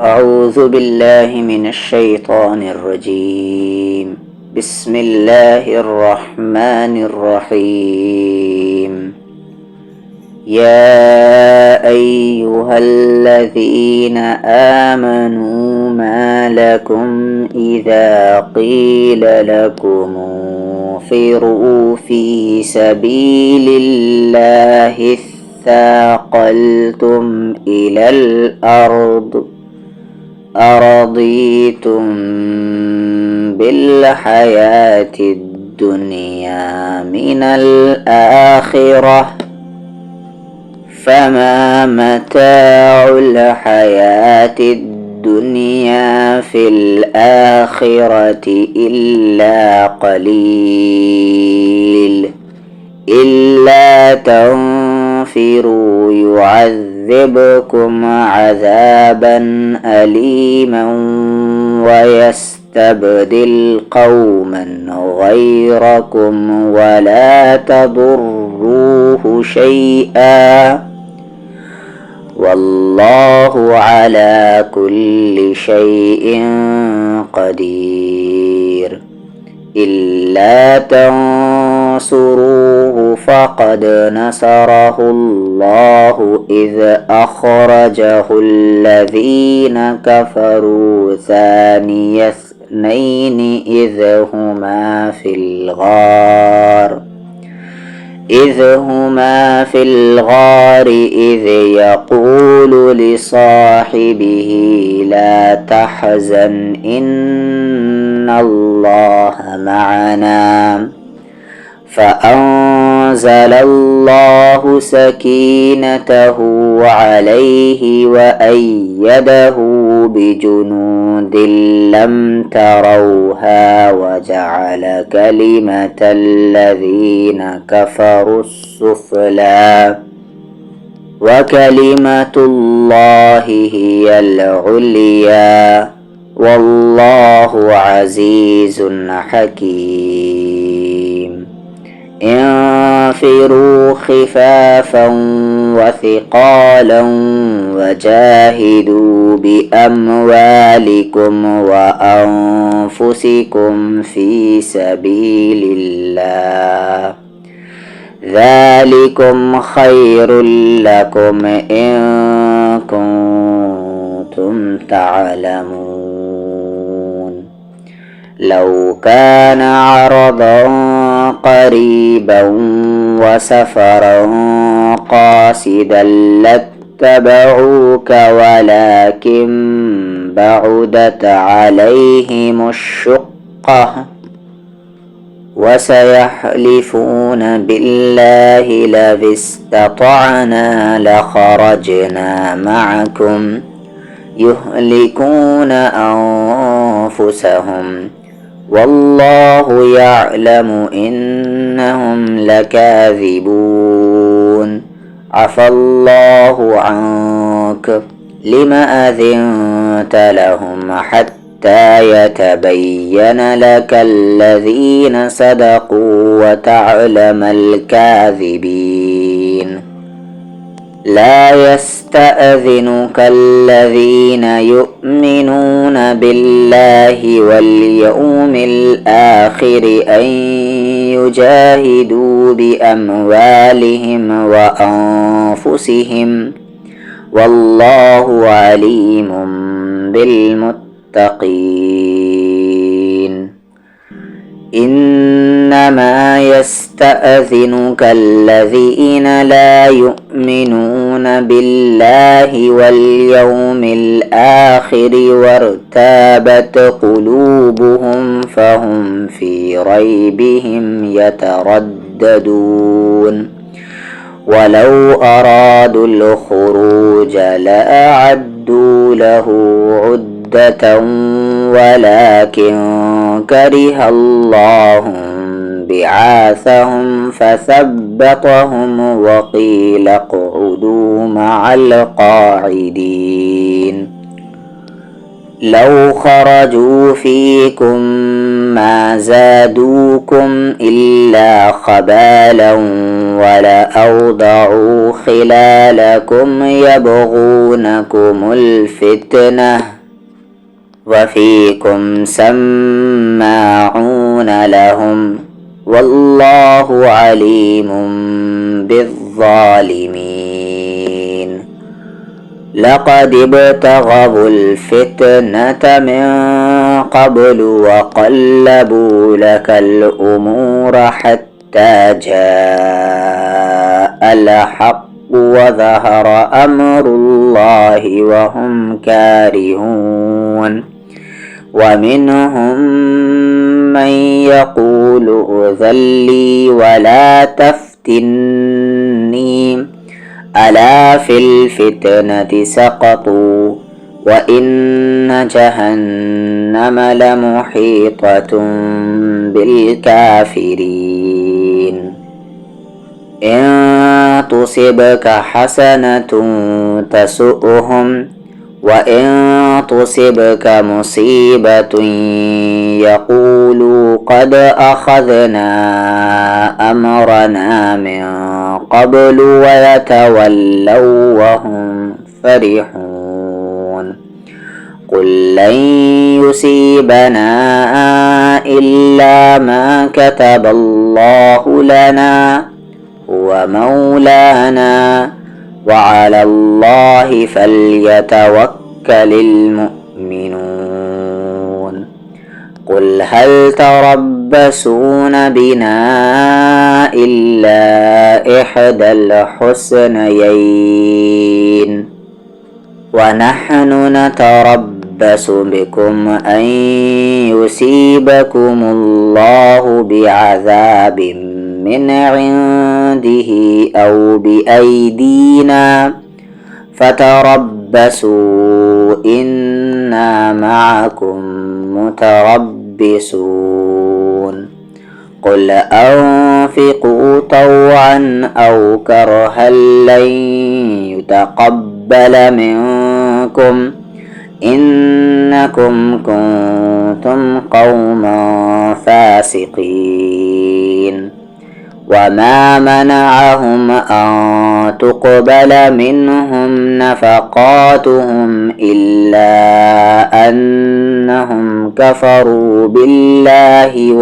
أعوذ بالله من الشيطان الرجيم. بسم الله الرحمن الرحيم. يا أيها الذين آمنوا ما لكم إذا قيل لكم انفروا في سبيل الله اثاقلتم إلى الأرض أرضيتم بالحياة الدنيا من الآخرة فما متاع الحياة الدنيا في الآخرة إلا قليل. إلا تنفروا يعذبكم عذابا أليما ويستبدل قوما غيركم ولا تضروه شيئا والله على كل شيء قدير. إلا تنصروه فقد نصره الله إذ أخرجه الذين كفروا ثاني اثنين إذ هما في الغار إذ يقول لصاحبه لا تحزن إن الله معنا فأنزل الله سكينته عليه وأيده بجنود لم تروها وجعل كلمة الذين كفروا السفلى وكلمة الله هي العليا والله عزيز حكيم. انفروا خفافا وثقالا وجاهدوا بأموالكم وأنفسكم في سبيل الله ذلكم خير لكم إن كنتم تعلمون. لو كان عرضا قريبا وسفرا قاصدا لاتبعوك ولكن بعدت عليهم الشقة وسيحلفون بالله لو استطعنا لخرجنا معكم يهلكون أنفسهم والله يعلم إنهم لكاذبون. عفى الله عنك لم أذنت لهم حتى يتبين لك الذين صدقوا وتعلم الكاذبين. لا يستأذنك الذين يؤمنون بالله واليوم الآخر أن يجاهدوا بأموالهم وأنفسهم والله عليم بالمتقين. إنما يستأذنك الذين لا يؤمنون بالله واليوم الآخر وارتابت قلوبهم فهم في ريبهم يترددون. ولو أرادوا الخروج لأعدوا له عدة ولكن كره الله بعاثهم فثبطهم وقيل اقعدوا مع القاعدين. لو خرجوا فيكم ما زادوكم إلا خبالا ولأوضعوا خلالكم يبغونكم الفتنة وفيكم سماعون لهم والله عليم بالظالمين. لقد ابتغوا الفتنة من قبل وقلبوا لك الأمور حتى جاء الحق وظهر أمر الله وهم كارهون. ومنهم من يقول ائذن لي ولا تفتني ألا في الفتنة سقطوا وإن جهنم لمحيطة بالكافرين. إن تصبك حسنة تسؤهم وإن تصبك مصيبة يقولوا قد أخذنا أمرنا من قبل ويتولوا وهم فرحون. قل لن يصيبنا إلا ما كتب الله لنا هو مولانا وعلى الله فليتوكل المؤمنون. قل هل تربصون بنا إلا إحدى الحسنيين ونحن نتربص بكم أن يصيبكم الله بعذاب من عنده أو بأيدينا فتربصوا إنا معكم متربصون. قل أنفقوا طوعا أو كرها لن يتقبل منكم إنكم كنتم قوما فاسقين. وما منعهم أن تقبل منهم نفقاتهم إلا أنهم كفروا بالله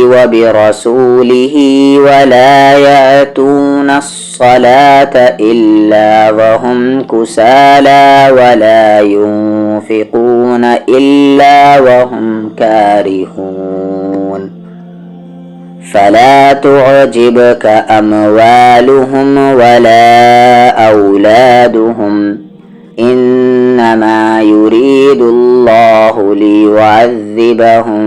وبرسوله ولا يأتون الصلاة إلا وهم كسالى ولا ينفقون إلا وهم كارهون. فلا تعجبك أموالهم ولا أولادهم إنما يريد الله ليعذبهم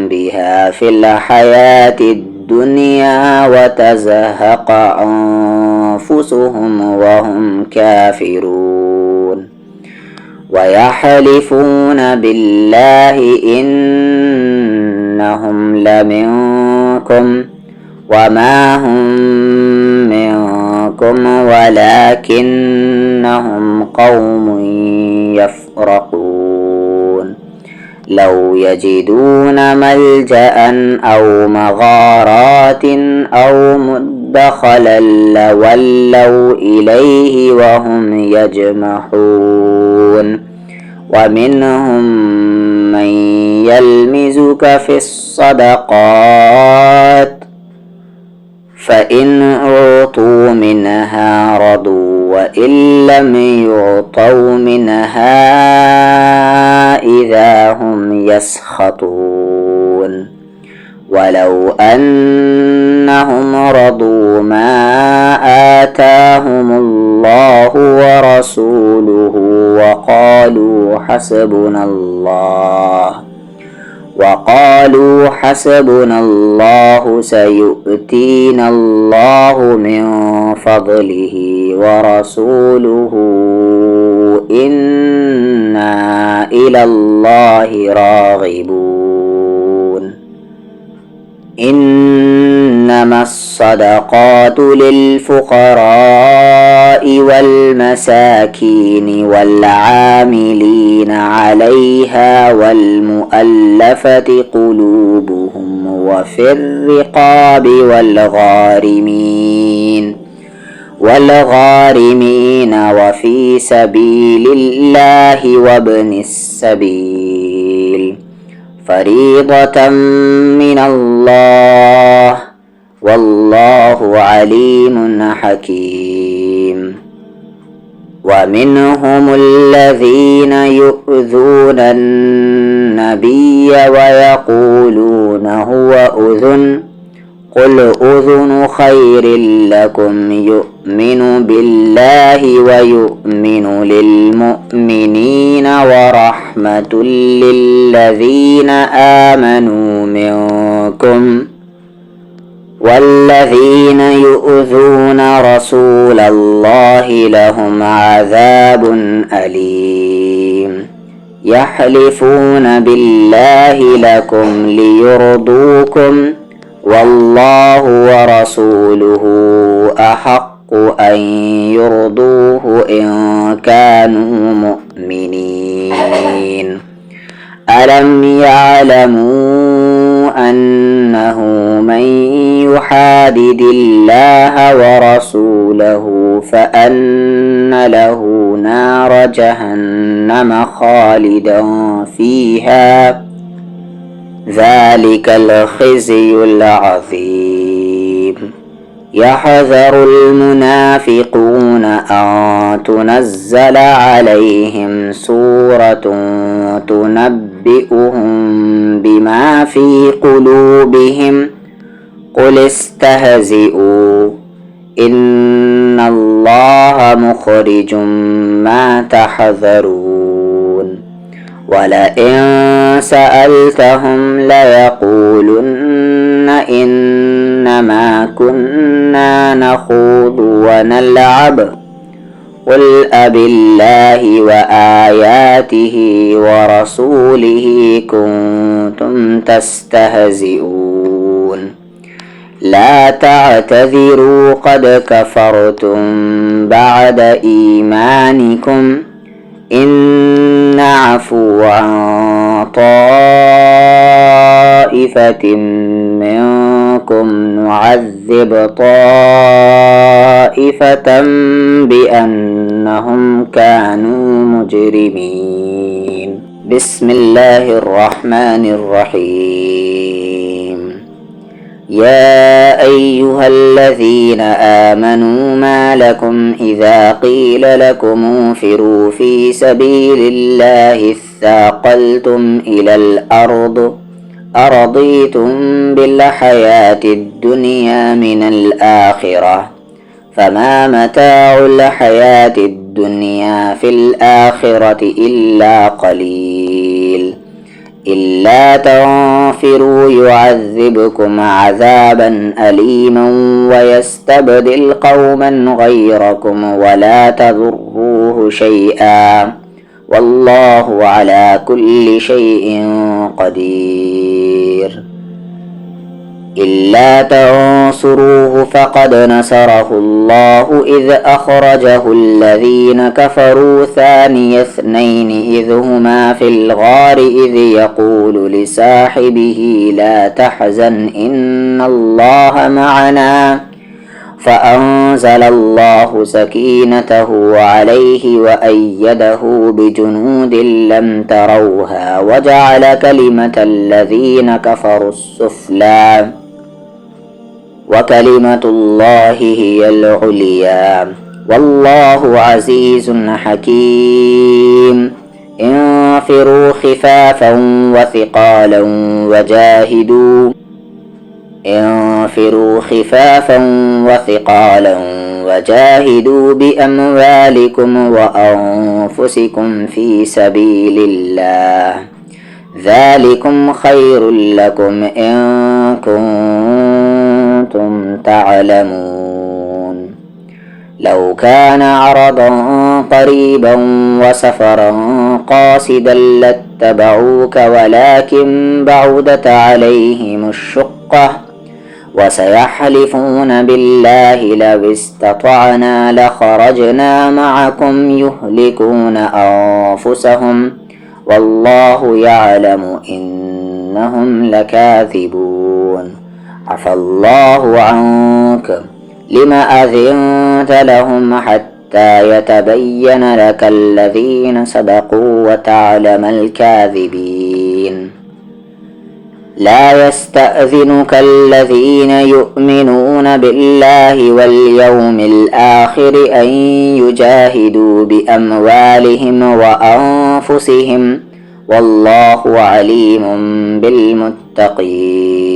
بها في الحياة الدنيا وتزهق أنفسهم وهم كافرون. ويحلفون بالله إنهم لمنكم وما هم منكم ولكنهم قوم يفرقون. لو يجدون ملجأ أو مغارات أو مدخلا لولوا إليه وهم يجمحون. ومنهم من يلمزك في الصدقات فإن أعطوا منها رضوا وإن لم يعطوا منها إذا هم يسخطون. ولو أنهم رضوا ما آتاهم الله ورسوله وقالوا حسبنا الله سيؤتينا الله من فضله ورسوله إنا إلى الله راغبون. إن إنما الصدقات للفقراء والمساكين والعاملين عليها والمؤلفة قلوبهم وفي الرقاب والغارمين وفي سبيل الله وابن السبيل فريضة من الله والله عليم حكيم. ومنهم الذين يؤذون النبي ويقولون هو أذن قل أذن خير لكم يؤمن بالله ويؤمن للمؤمنين ورحمة للذين آمنوا منكم والذين يؤذون رسول الله لهم عذاب أليم. يحلفون بالله لكم ليرضوكم والله ورسوله أحق أن يرضوه إن كانوا مؤمنين. ألم يعلموا أنه من يحادد الله ورسوله فأن له نار جهنم خالدا فيها ذلك الخزي العظيم. يحذر المنافقون أن تنزل عليهم سورة تنبئهم بما في قلوبهم قل استهزئوا إن الله مخرج ما تحذرون. ولئن سألتهم ليقولن إنما كنا نخوض ونلعب قل أبالله وآياته ورسوله كنتم تستهزئون لا تعتذروا قد كفرتم بعد إيمانكم إن نعفو عن طائفة منكم نعذب طائفة بأنهم كانوا مجرمين. بسم الله الرحمن الرحيم. يا أيها الذين آمنوا ما لكم إذا قيل لكم انفروا في سبيل الله اثاقلتم إلى الأرض أرضيتم بالحياة الدنيا من الآخرة فما متاع الحياة الدنيا في الآخرة إلا قليل. إلا تنفروا يعذبكم عذابا أليما ويستبدل قوما غيركم ولا تضروه شيئا والله على كل شيء قدير. إلا تنصروه فقد نصره الله إذ أخرجه الذين كفروا ثاني اثنين إذ هما في الغار إذ يقول لصاحبه لا تحزن إن الله معنا فأنزل الله سكينته عليه وأيده بجنود لم تروها وجعل كلمة الذين كفروا السفلى وكلمة الله هي العليا والله عزيز حكيم. انفروا خفافا وثقالا وجاهدوا بأموالكم وأنفسكم في سبيل الله ذلكم خير لكم إن كنتم تعلمون. لو كان عرضا قريبا وسفرا قاصدا لاتبعوك ولكن بعدت عليهم الشقة وسيحلفون بالله لو استطعنا لخرجنا معكم يهلكون أنفسهم والله يعلم إنهم لكاذبون عفى الله عنك لم أذنت لهم حتى يتبين لك الذين صدقوا وتعلم الكاذبين لا يستأذنك الذين يؤمنون بالله واليوم الآخر أن يجاهدوا بأموالهم وأنفسهم والله عليم بالمتقين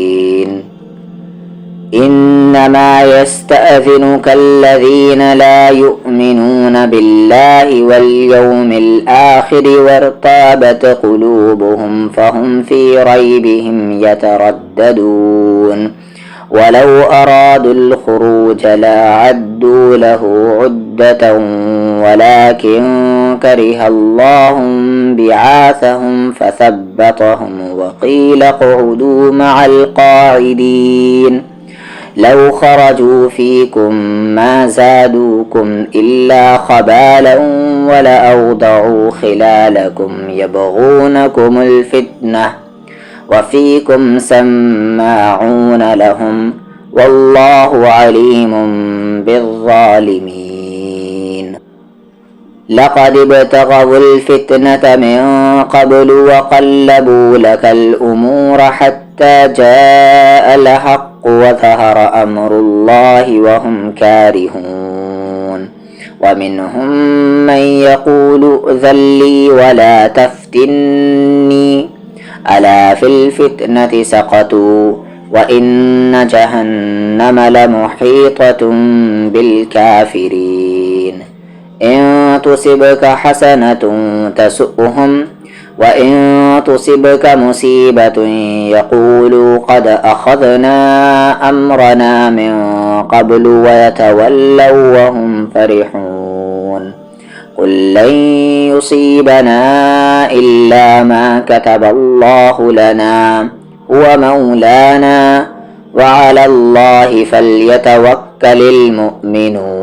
إنما يستأذنك الذين لا يؤمنون بالله واليوم الآخر وارتابت قلوبهم فهم في ريبهم يترددون ولو أرادوا الخروج لأعدوا له عدة ولكن كره الله بعاثهم فثبطهم وقيل اقعدوا مع القاعدين لو خرجوا فيكم ما زادوكم إلا خبالا ولأوضعوا خلالكم يبغونكم الفتنة وفيكم سماعون لهم والله عليم بالظالمين لقد ابتغوا الفتنة من قبل وقلبوا لك الأمور حتى جاء الحق وظهر أمر الله وهم كارهون ومنهم من يقول ائذن لي ولا تفتني ألا في الفتنة سقطوا وإن جهنم لمحيطة بالكافرين إن تصبك حسنة تسؤهم وإن تصبك مصيبة يقولوا قد أخذنا أمرنا من قبل ويتولوا وهم فرحون قل لن يصيبنا إلا ما كتب الله لنا هو مولانا وعلى الله فليتوكل المؤمنون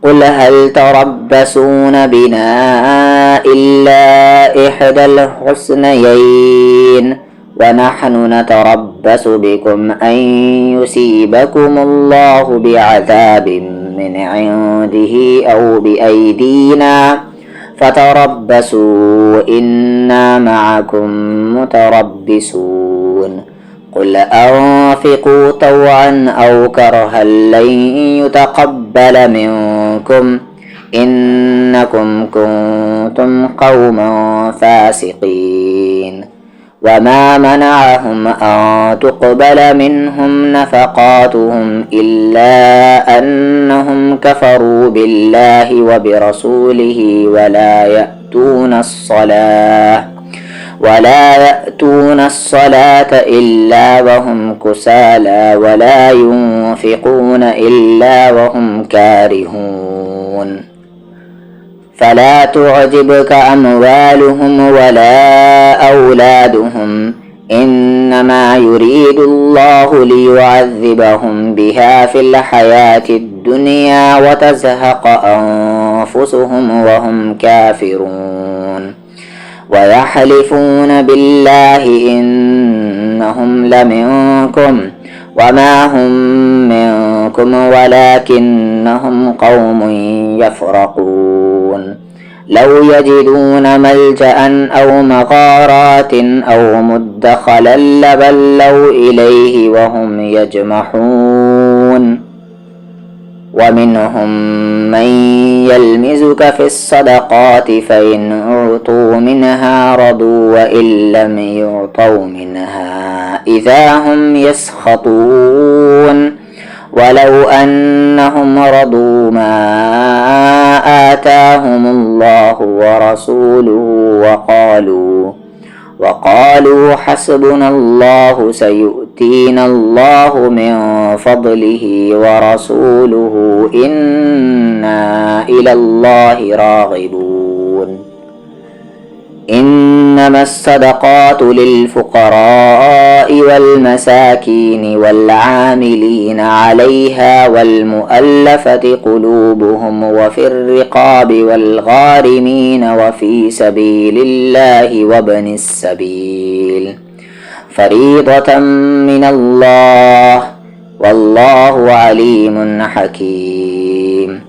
قل هل تربصون بنا إلا إحدى الحسنيين ونحن نتربص بكم أن يصيبكم الله بعذاب من عنده أو بأيدينا فتربصوا إنا معكم متربصون قل أنفقوا طوعا أو كرها لن يتقبل منكم إنكم كنتم قوما فاسقين وما منعهم أن تقبل منهم نفقاتهم إلا أنهم كفروا بالله وبرسوله ولا يأتون الصلاة إلا وهم كسالى ولا ينفقون إلا وهم كارهون فلا تعجبك أموالهم ولا أولادهم إنما يريد الله ليعذبهم بها في الحياة الدنيا وتزهق أنفسهم وهم كافرون ويحلفون بالله إنهم لمنكم وما هم منكم ولكنهم قوم يفرقون لو يجدون ملجأ أو مغارات أو مدخلا لولوا إليه وهم يجمحون ومنهم من يلمزك في الصدقات فإن أعطوا منها رضوا وإن لم يعطوا منها إذا هم يسخطون ولو أنهم رضوا ما آتاهم الله ورسوله وقالوا حسبنا الله سيؤتينا الله من فضله ورسوله إنا إلى الله راغبون إنما الصدقات للفقراء والمساكين والعاملين عليها والمؤلفة قلوبهم وفي الرقاب والغارمين وفي سبيل الله وابن السبيل فريضة من الله والله عليم حكيم.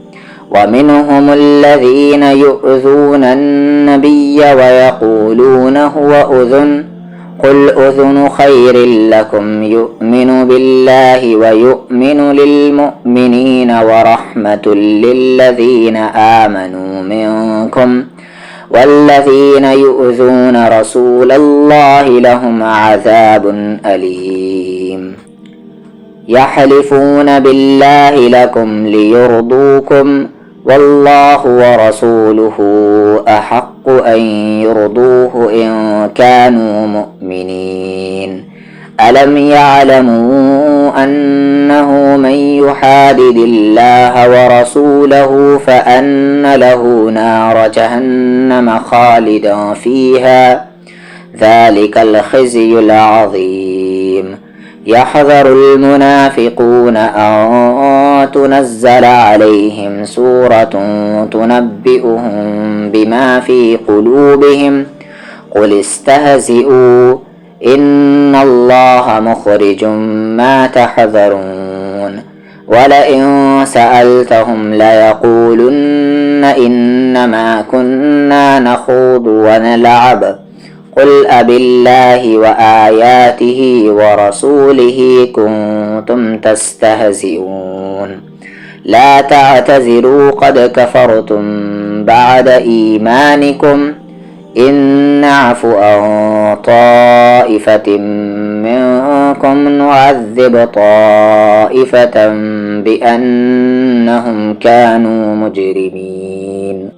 ومنهم الذين يؤذون النبي ويقولون هو أذن قل أذن خير لكم يؤمن بالله ويؤمن للمؤمنين ورحمة للذين آمنوا منكم والذين يؤذون رسول الله لهم عذاب أليم. يحلفون بالله لكم ليرضوكم والله ورسوله أحق أن يرضوه إن كانوا مؤمنين. ألم يعلموا أنه من يحادد الله ورسوله فأن له نار جهنم خالدا فيها ذلك الخزي العظيم. يحذر المنافقون أن تنزل عليهم سورة تنبئهم بما في قلوبهم قل استهزئوا إن الله مخرج ما تحذرون. ولئن سألتهم ليقولن إنما كنا نخوض ونلعب قل أبالله وآياته ورسوله كنتم تستهزئون لا تعتذروا قد كفرتم بعد إيمانكم إن نعف عن طائفة منكم نعذب طائفة بأنهم كانوا مجرمين.